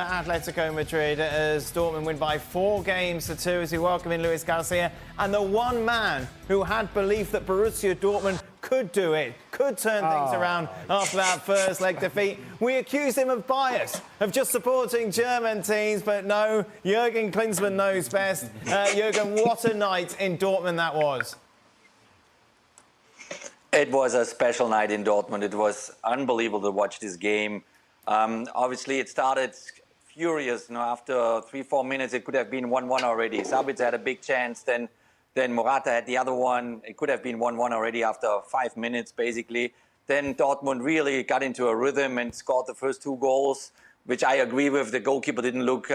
Atletico Madrid as Dortmund win by 4-2 as we welcome in Luis Garcia, and the one man who had belief that Borussia Dortmund could do it, could turn things around after that first leg defeat. We accused him of bias, of just supporting German teams, but no, Jurgen Klinsmann knows best. Jurgen, what a night in Dortmund that was. It was a special night in Dortmund. It was unbelievable to watch this game. Obviously, it started furious. After 3-4 minutes, it could have been 1-1 already. Sabitzer had a big chance. Then Morata had the other one. It could have been 1-1 already after 5 minutes, basically. Then Dortmund really got into a rhythm and scored the first 2 goals, which I agree with. The goalkeeper didn't look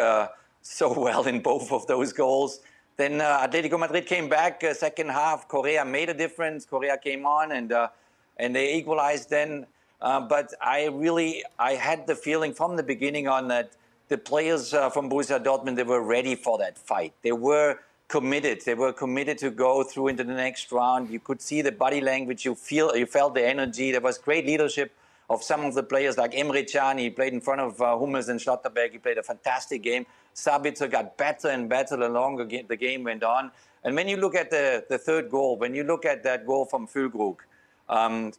so well in both of those goals. Then Atletico Madrid came back, second half. Correa made a difference. Correa came on and they equalized then. But I had the feeling from the beginning on that the players from Borussia Dortmund, they were ready for that fight. They were committed. They were committed to go through into the next round. You could see the body language. You felt the energy. There was great leadership of some of the players like Emre Can. He played in front of Hummels and Schlotterbeck. He played a fantastic game. Sabitzer got better and better the longer the game went on. And when you look at the third goal, when you look at that goal from Füllkrug,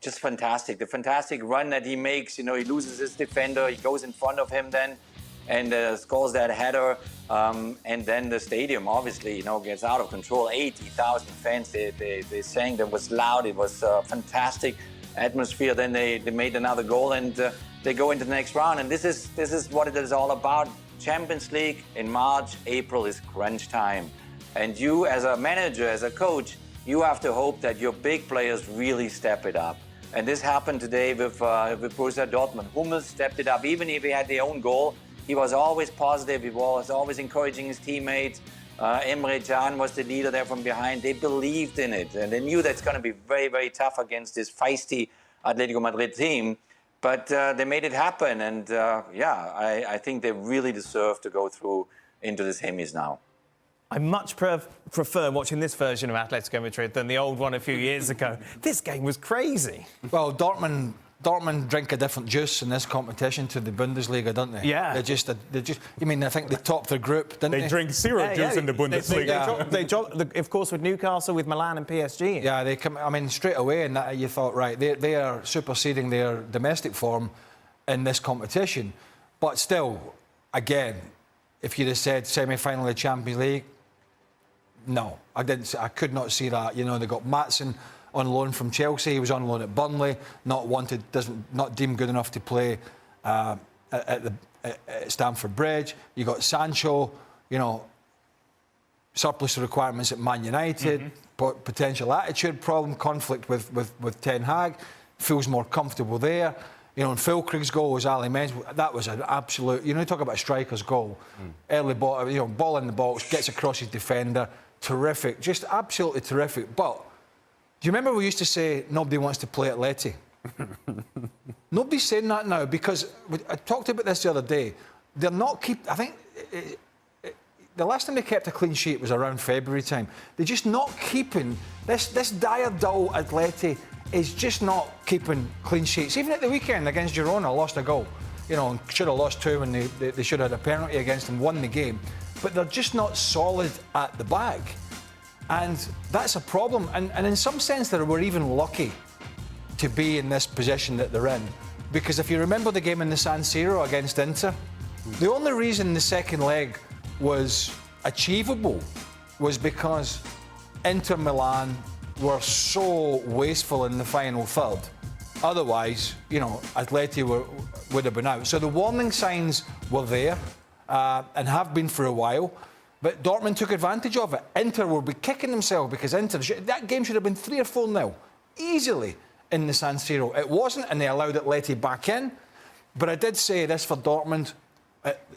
just fantastic. The fantastic run that he makes, he loses his defender, he goes in front of him then and scores that header. And then the stadium, obviously, gets out of control. 80,000 fans, they sang, that was loud, it was fantastic atmosphere. Then they made another goal and they go into the next round. And this is what it is all about. Champions League in March, April is crunch time. And you as a manager, as a coach, you have to hope that your big players really step it up. And this happened today with Borussia Dortmund. Hummels stepped it up. Even if he had their own goal, he was always positive. He was always encouraging his teammates. Emre Can was the leader there from behind. They believed in it. And they knew that's going to be very, very tough against this feisty Atletico Madrid team. But they made it happen. And I think they really deserve to go through into the semis now. I much prefer watching this version of Atletico Madrid than the old one a few years ago. This game was crazy. Well, Dortmund drink a different juice in this competition to the Bundesliga, don't they? Yeah. They just. I mean, I think they topped their group, didn't they? They drink zero juice in the Bundesliga. They dropped, of course, with Newcastle, with Milan and PSG. Yeah, they come. I mean, straight away, and that you thought, right, they are superseding their domestic form in this competition. But still, again, if you'd have said semi-final of the Champions League, no, I didn't. I could not see that. They got Maatsen on loan from Chelsea. He was on loan at Burley, not deemed good enough to play at Stamford Bridge. You got Sancho, surplus requirements at Man United, potential attitude problem, conflict with Ten Hag, feels more comfortable there. And Füllkrug's goal, as Ali mentioned, that was an absolute. Talk about a striker's goal. Early ball, ball in the box, gets across his defender. Terrific, just absolutely terrific. But do you remember we used to say nobody wants to play Atleti? Nobody's saying that now because I talked about this the other day. They're not I think the last time they kept a clean sheet was around February time. They're just not keeping this dire dull Atleti is just not keeping clean sheets. Even at the weekend against Girona, lost a goal. And should have lost 2 when they should have had a penalty against them, won the game. But they're just not solid at the back. And that's a problem. And in some sense, we're even lucky to be in this position that they're in. Because if you remember the game in the San Siro against Inter, the only reason the second leg was achievable was because Inter Milan were so wasteful in the final third. Otherwise, Atleti would have been out. So the warning signs were there and have been for a while. But Dortmund took advantage of it. Inter will be kicking themselves because that game should have been 3 or 4-0 easily in the San Siro. It wasn't, and they allowed Atleti back in. But I did say this for Dortmund.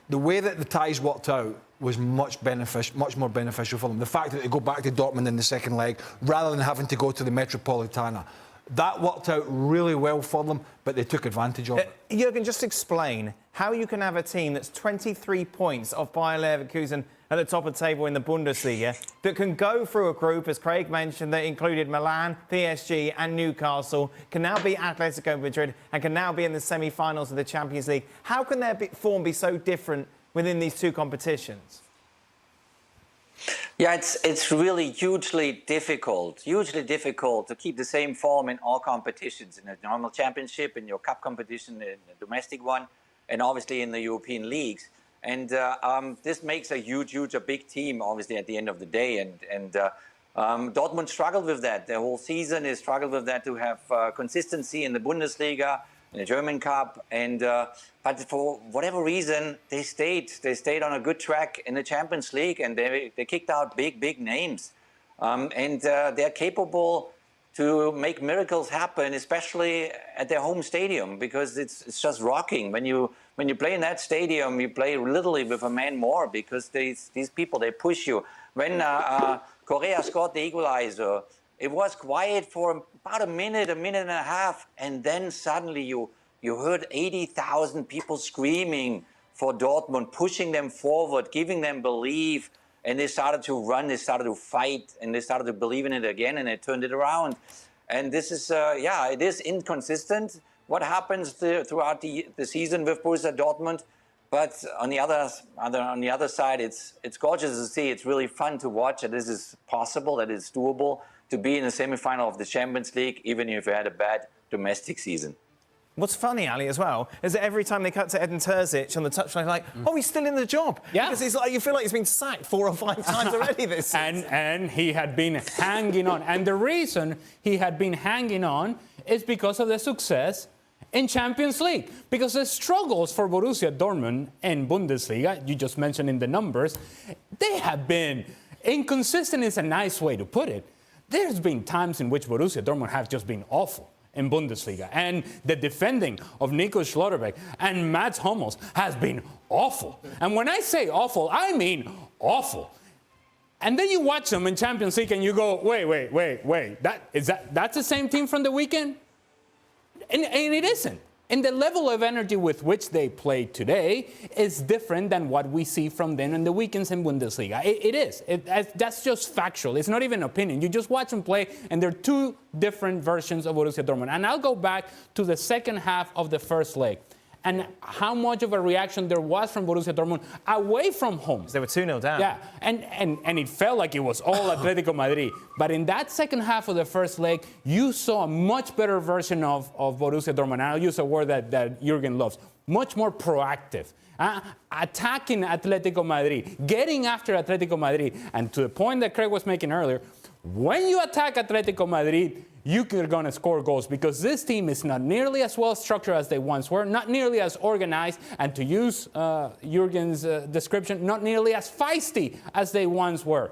The way that the ties worked out was much more beneficial for them. The fact that they go back to Dortmund in the second leg rather than having to go to the Metropolitana. That worked out really well for them, but they took advantage of it. Jurgen, just explain how you can have a team that's 23 points off Bayer Leverkusen at the top of the table in the Bundesliga that can go through a group, as Craig mentioned, that included Milan, PSG and Newcastle, can now beat Atletico Madrid and can now be in the semi-finals of the Champions League. How can their form be so different within these two competitions? Yeah, it's really hugely difficult to keep the same form in all competitions, in a normal championship, in your cup competition, in the domestic one, and obviously in the European leagues. And this makes a big team, obviously, at the end of the day. And Dortmund struggled with that. The whole season has struggled with that, to have consistency in the Bundesliga, in the German Cup, and but for whatever reason they stayed on a good track in the Champions League, and they kicked out big names, and they're capable to make miracles happen, especially at their home stadium, because it's just rocking. When you play in that stadium, you play literally with a man more, because these people, they push you. When Correa scored the equalizer, it was quiet for about a minute and a half, and then suddenly you heard 80,000 people screaming for Dortmund, pushing them forward, giving them belief, and they started to run, they started to fight, and they started to believe in it again, and they turned it around. And this is, it is inconsistent what happens throughout the season with Borussia Dortmund. But on the other side, it's gorgeous to see. It's really fun to watch that this is possible, that it's doable to be in the semi-final of the Champions League, even if you had a bad domestic season. What's funny, Ali, as well, is that every time they cut to Edin Terzic on the touchline, like, oh, he's still in the job. Yeah. Because it's like, you feel like he's been sacked 4 or 5 times already this season. And he had been hanging on. And the reason he had been hanging on is because of the success in Champions League. Because the struggles for Borussia Dortmund in Bundesliga, you just mentioned in the numbers, they have been inconsistent is a nice way to put it. There's been times in which Borussia Dortmund have just been awful in Bundesliga. And the defending of Nico Schlotterbeck and Mats Hummels has been awful. And when I say awful, I mean awful. And then you watch them in Champions League and you go, wait. That's the same team from the weekend? And it isn't. And the level of energy with which they play today is different than what we see from them in the weekends in Bundesliga. It is. That's just factual. It's not even opinion. You just watch them play, and they're two different versions of Borussia Dortmund. And I'll go back to the second half of the first leg and how much of a reaction there was from Borussia Dortmund away from home. They were 2-0 down. Yeah, and it felt like it was all Atletico Madrid. But in that second half of the first leg, you saw a much better version of Borussia Dortmund. And I'll use a word that Jurgen loves. Much more proactive. Attacking Atletico Madrid. Getting after Atletico Madrid. And to the point that Craig was making earlier, when you attack Atletico Madrid, you're going to score goals, because this team is not nearly as well structured as they once were, not nearly as organized, and to use Jurgen's description, not nearly as feisty as they once were.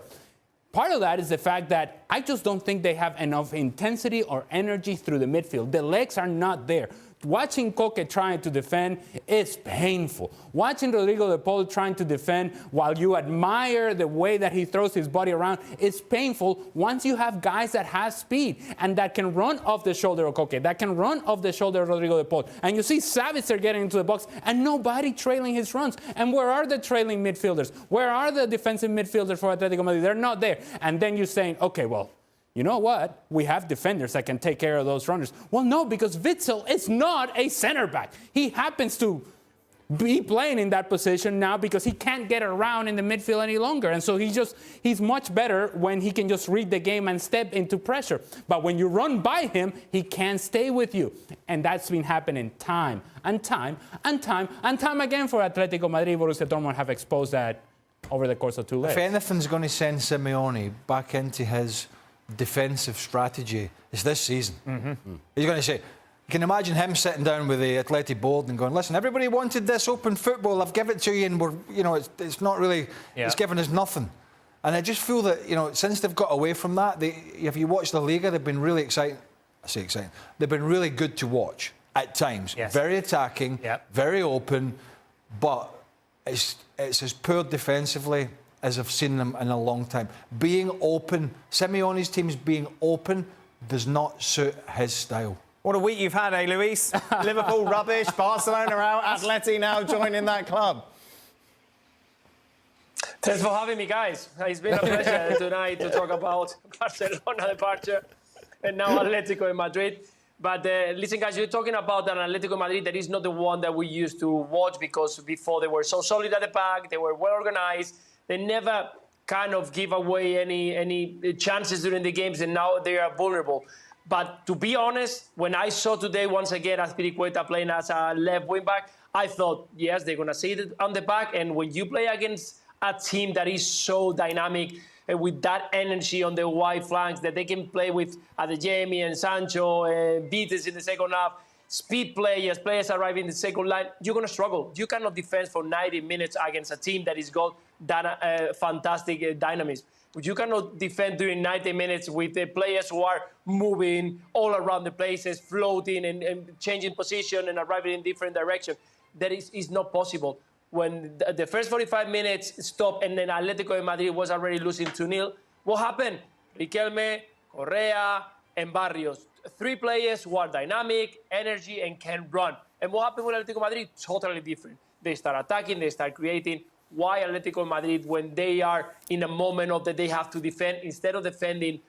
Part of that is the fact that I just don't think they have enough intensity or energy through the midfield. The legs are not there. Watching Koke trying to defend is painful. Watching Rodrigo de Paul trying to defend while you admire the way that he throws his body around is painful once you have guys that have speed and that can run off the shoulder of Koke, that can run off the shoulder of Rodrigo de Paul. And you see Savitzer getting into the box and nobody trailing his runs. And where are the trailing midfielders? Where are the defensive midfielders for Atletico Madrid? They're not there. And then you're saying, okay, well, you know what? We have defenders that can take care of those runners. Well, no, because Witsel is not a center back. He happens to be playing in that position now because he can't get around in the midfield any longer. And so he's much better when he can just read the game and step into pressure. But when you run by him, he can't stay with you. And that's been happening time and time again for Atletico Madrid. Borussia Dortmund have exposed that over the course of 2 legs. If anything's going to send Simeone back into his defensive strategy, it's this season. He's going to say, you can imagine him sitting down with the Atleti board and going, listen, everybody wanted this open football, I've given it to you, and it's not really, it's given us nothing. And I just feel that, since they've got away from that, if you watch the Liga, they've been really exciting. I say exciting. They've been really good to watch at times. Yes. Very attacking, very open, but it's as poor defensively as I've seen them in a long time. Being open, Simeone's teams being open does not suit his style. What a week you've had, eh, Luis? Liverpool rubbish, Barcelona out, Atleti now joining that club. Thanks for having me, guys. It's been a pleasure tonight to talk about Barcelona departure and now Atletico in Madrid. But listen, guys, you're talking about an Atletico Madrid that is not the one that we used to watch, because before they were so solid at the back, they were well organized, they never kind of give away any chances during the games, and now they are vulnerable. But to be honest, when I saw today once again Azpilicueta playing as a left wing back, I thought, yes, they're going to see it on the back. And when you play against a team that is so dynamic, with that energy on the wide flanks, that they can play with Adeyemi and Sancho and Beatis in the second half, speed players arriving in the second line, you're going to struggle. You cannot defend for 90 minutes against a team that has got that fantastic dynamism. You cannot defend during 90 minutes with the players who are moving all around the places, floating and changing position and arriving in different directions. That is not possible. When the first 45 minutes stopped and then Atletico de Madrid was already losing 2-0, what happened? Riquelme, Correa, and Barrios. 3 players who are dynamic, energy, and can run. And what happened with Atletico Madrid? Totally different. They start attacking, they start creating. Why Atletico Madrid, when they are in a moment of that they have to defend, instead of defending,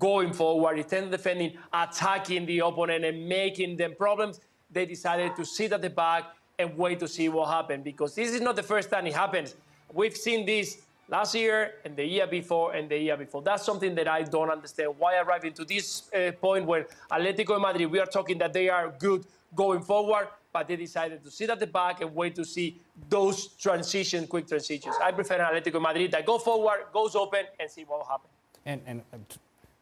going forward, instead of defending, attacking the opponent and making them problems, they decided to sit at the back and wait to see what happened, because this is not the first time it happens. We've seen this last year and the year before and the year before. That's something that I don't understand. Why arriving to this point where Atletico de Madrid, we are talking that they are good going forward, but they decided to sit at the back and wait to see those quick transitions. I prefer an Atletico de Madrid that go forward, goes open, and see what will happen. And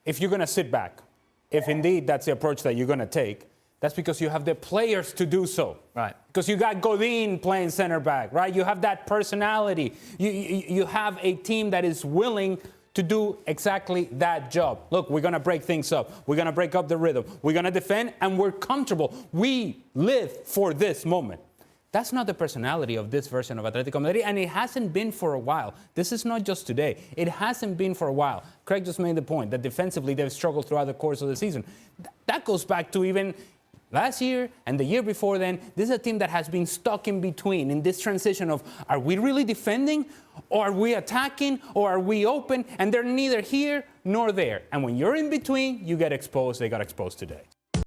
if you're going to sit back, if indeed that's the approach that you're going to take, that's because you have the players to do so. Right. Because you got Godin playing center back, right? You have that personality. You have a team that is willing to do exactly that job. Look, we're going to break things up. We're going to break up the rhythm. We're going to defend, and we're comfortable. We live for this moment. That's not the personality of this version of Atletico Madrid, and it hasn't been for a while. This is not just today. It hasn't been for a while. Craig just made the point that defensively they've struggled throughout the course of the season. That goes back to even last year and the year before then. This is a team that has been stuck in between, in this transition of, are we really defending, or are we attacking, or are we open? And they're neither here nor there. And when you're in between, you get exposed. They got exposed today.